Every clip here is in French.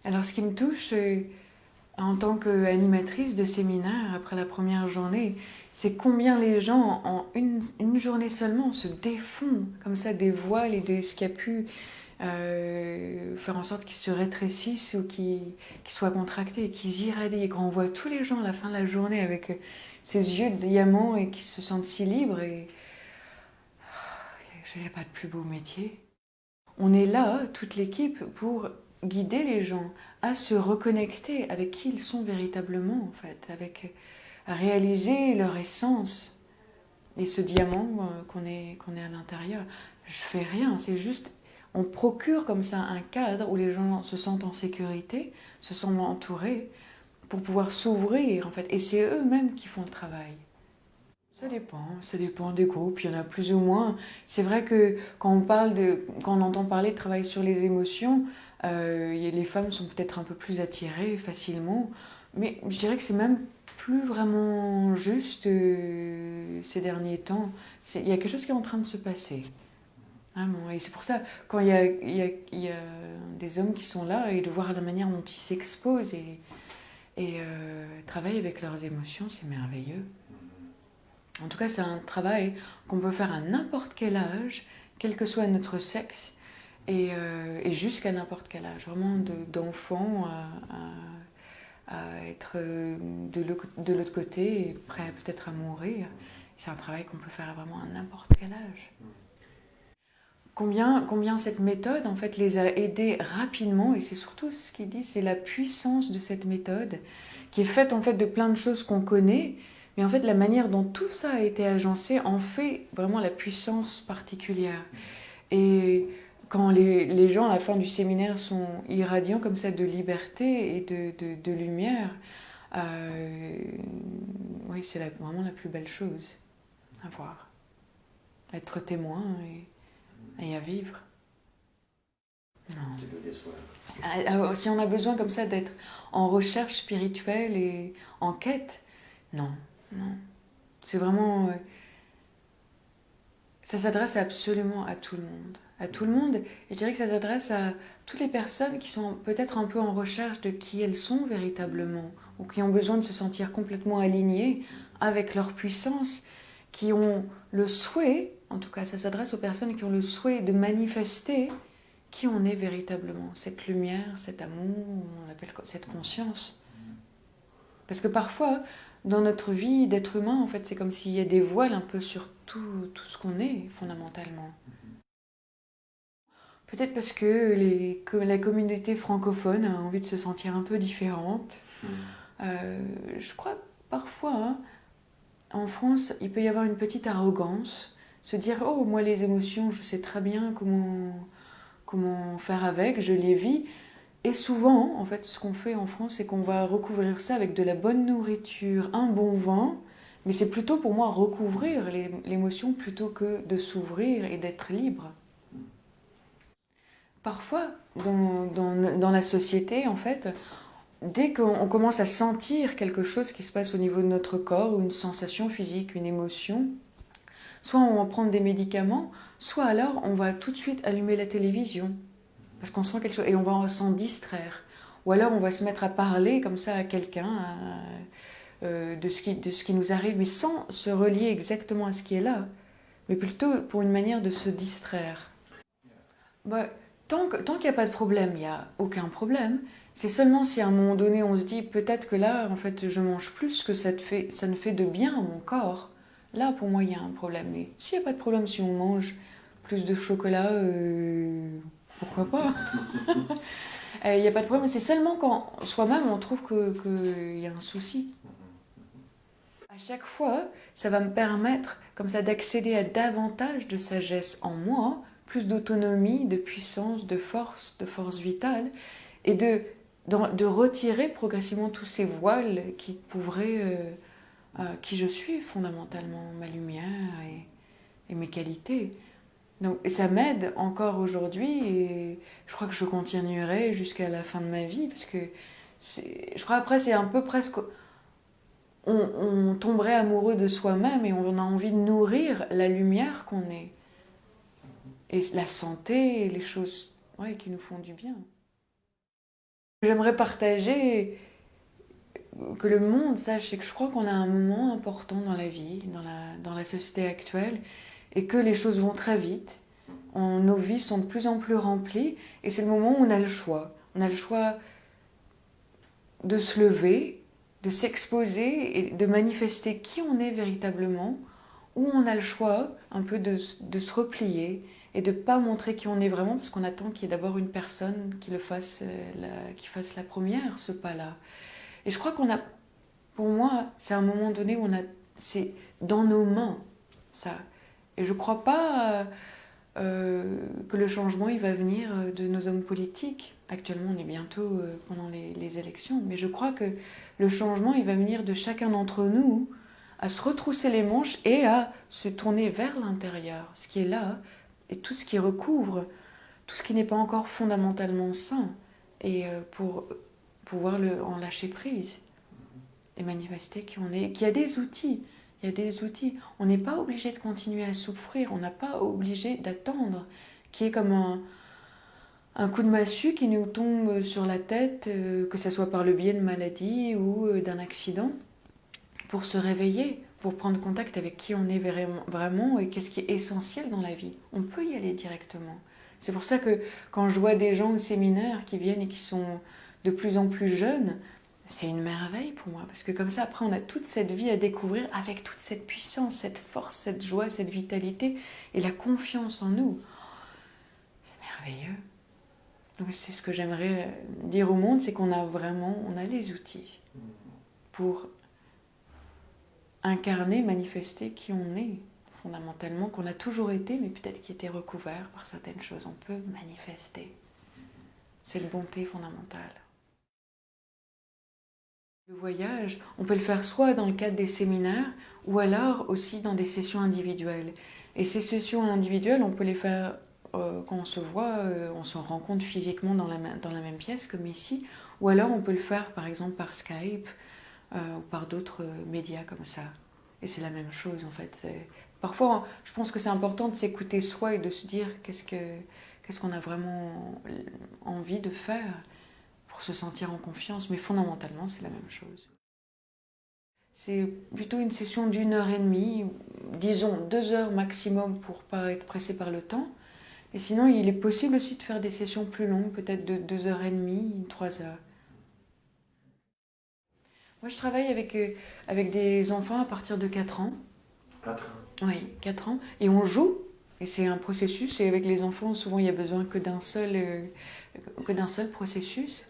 Alors, ce qui me touche en tant qu'animatrice de séminaire, après la première journée, c'est combien les gens, en une journée seulement, se défont comme ça des voiles et de ce qui a pu faire en sorte qu'ils se rétrécissent ou qu'ils soient contractés et qu'ils irradient. Et quand on voit tous les gens à la fin de la journée avec ces yeux de diamant et qui se sentent si libres, et il n'y a pas de plus beau métier. On est là, toute l'équipe, pour guider les gens à se reconnecter avec qui ils sont véritablement, en fait, à réaliser leur essence. Et ce diamant qu'on est à l'intérieur, je fais rien, c'est juste, on procure comme ça un cadre où les gens se sentent en sécurité, se sentent entourés, pour pouvoir s'ouvrir, en fait. Et c'est eux-mêmes qui font le travail. Ça dépend des groupes, il y en a plus ou moins. C'est vrai que quand on entend parler de travail sur les émotions, les femmes sont peut-être un peu plus attirées facilement, mais je dirais que c'est même plus vraiment juste ces derniers temps. Il y a quelque chose qui est en train de se passer. Vraiment. Et c'est pour ça, quand il y a des hommes qui sont là, et de voir la manière dont ils s'exposent et travaillent avec leurs émotions, c'est merveilleux. En tout cas, c'est un travail qu'on peut faire à n'importe quel âge, quel que soit notre sexe, et jusqu'à n'importe quel âge. Vraiment d'enfant à être de l'autre côté, et prêt peut-être à mourir. C'est un travail qu'on peut faire vraiment à n'importe quel âge. Combien cette méthode, en fait, les a aidés rapidement, et c'est surtout ce qu'il dit, c'est la puissance de cette méthode, qui est faite, en fait, de plein de choses qu'on connaît, mais en fait, la manière dont tout ça a été agencé en fait vraiment la puissance particulière. Et quand les gens, à la fin du séminaire, sont irradiants comme ça de liberté et de lumière, oui, c'est vraiment la plus belle chose à voir. Être témoin et à vivre. Non. Si on a besoin comme ça d'être en recherche spirituelle et en quête, non. Non. C'est vraiment... ça s'adresse absolument à tout le monde. À tout le monde. Et je dirais que ça s'adresse à toutes les personnes qui sont peut-être un peu en recherche de qui elles sont véritablement, ou qui ont besoin de se sentir complètement alignées avec leur puissance, qui ont le souhait, en tout cas ça s'adresse aux personnes qui ont le souhait de manifester qui on est véritablement. Cette lumière, cet amour, on appelle cette conscience. Parce que parfois... Dans notre vie d'être humain, en fait, c'est comme s'il y a des voiles un peu sur tout ce qu'on est, fondamentalement. Peut-être parce que la communauté francophone a envie de se sentir un peu différente. Je crois parfois, hein, en France, il peut y avoir une petite arrogance, se dire « Oh, moi les émotions, je sais très bien comment faire avec, je les vis ». Et souvent, en fait, ce qu'on fait en France, c'est qu'on va recouvrir ça avec de la bonne nourriture, un bon vin, mais c'est plutôt pour moi recouvrir l'émotion plutôt que de s'ouvrir et d'être libre. Parfois, dans la société, en fait, dès qu'on commence à sentir quelque chose qui se passe au niveau de notre corps, ou une sensation physique, une émotion, soit on va prendre des médicaments, soit alors on va tout de suite allumer la télévision. Parce qu'on sent quelque chose et on va s'en distraire. Ou alors on va se mettre à parler comme ça à quelqu'un de ce qui nous arrive, mais sans se relier exactement à ce qui est là, mais plutôt pour une manière de se distraire. Bah, tant qu'il n'y a pas de problème, il n'y a aucun problème. C'est seulement si à un moment donné on se dit peut-être que là, en fait, je mange plus que ça ne fait de bien à mon corps. Là, pour moi, il y a un problème. Mais s'il n'y a pas de problème, si on mange plus de chocolat... pourquoi pas. Il n'y a pas de problème, c'est seulement quand soi-même on trouve qu'il y a un souci. À chaque fois, ça va me permettre comme ça d'accéder à davantage de sagesse en moi, plus d'autonomie, de puissance, de force vitale, et de retirer progressivement tous ces voiles qui couvriraient qui je suis fondamentalement, ma lumière et mes qualités. Donc, ça m'aide encore aujourd'hui et je crois que je continuerai jusqu'à la fin de ma vie parce que je crois après c'est un peu presque on tomberait amoureux de soi-même et on a envie de nourrir la lumière qu'on est et la santé et les choses ouais, qui nous font du bien. J'aimerais partager que le monde sache, c'est que je crois qu'on a un moment important dans la vie, dans la société actuelle, et que les choses vont très vite. Nos vies sont de plus en plus remplies, et c'est le moment où on a le choix. On a le choix de se lever, de s'exposer et de manifester qui on est véritablement, ou on a le choix un peu de se replier et de ne pas montrer qui on est vraiment, parce qu'on attend qu'il y ait d'abord une personne qui fasse la première, ce pas-là. Et je crois qu'on a, pour moi, c'est un moment donné où c'est dans nos mains, ça. Et je ne crois pas que le changement, il va venir de nos hommes politiques. Actuellement, on est bientôt pendant les élections, mais je crois que le changement, il va venir de chacun d'entre nous à se retrousser les manches et à se tourner vers l'intérieur, ce qui est là, et tout ce qui recouvre, tout ce qui n'est pas encore fondamentalement sain, et pour pouvoir en lâcher prise et manifester qui on est, qu'il y a des outils. Il y a des outils. On n'est pas obligé de continuer à souffrir, on n'a pas obligé d'attendre, qui est comme un coup de massue qui nous tombe sur la tête, que ce soit par le biais de maladie ou d'un accident, pour se réveiller, pour prendre contact avec qui on est vraiment et qu'est-ce qui est essentiel dans la vie. On peut y aller directement. C'est pour ça que quand je vois des gens au séminaire qui viennent et qui sont de plus en plus jeunes, c'est une merveille pour moi, parce que comme ça, après, on a toute cette vie à découvrir avec toute cette puissance, cette force, cette joie, cette vitalité et la confiance en nous. C'est merveilleux. Donc c'est ce que j'aimerais dire au monde, c'est qu'on a les outils pour incarner, manifester qui on est, fondamentalement, qu'on a toujours été, mais peut-être qui était recouvert par certaines choses. On peut manifester cette bonté fondamentale. Le voyage, on peut le faire soit dans le cadre des séminaires, ou alors aussi dans des sessions individuelles. Et ces sessions individuelles, on peut les faire quand on se voit, on se rencontre physiquement dans la même pièce, comme ici, ou alors on peut le faire par exemple par Skype, ou par d'autres médias comme ça. Et c'est la même chose en fait. Parfois, je pense que c'est important de s'écouter soi et de se dire qu'est-ce qu'on a vraiment envie de faire pour se sentir en confiance, mais fondamentalement, c'est la même chose. C'est plutôt une session d'1 heure et demie, disons 2 heures maximum pour ne pas être pressé par le temps. Et sinon, il est possible aussi de faire des sessions plus longues, peut-être de 2 heures et demie, 3 heures. Moi, je travaille avec des enfants à partir de 4 ans. 4 ans. Oui, 4 ans. Et on joue. Et c'est un processus. Et avec les enfants, souvent, il n'y a besoin que d'un seul processus.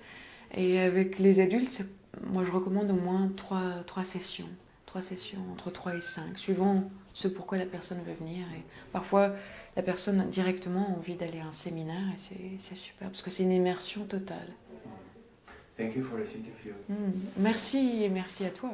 Et avec les adultes, moi, je recommande au moins 3 sessions. 3 sessions, entre 3 et 5, suivant ce pourquoi la personne veut venir. Et parfois, la personne directement a envie d'aller à un séminaire. Et c'est super, parce que c'est une immersion totale. Thank you for this interview. Merci et merci à toi.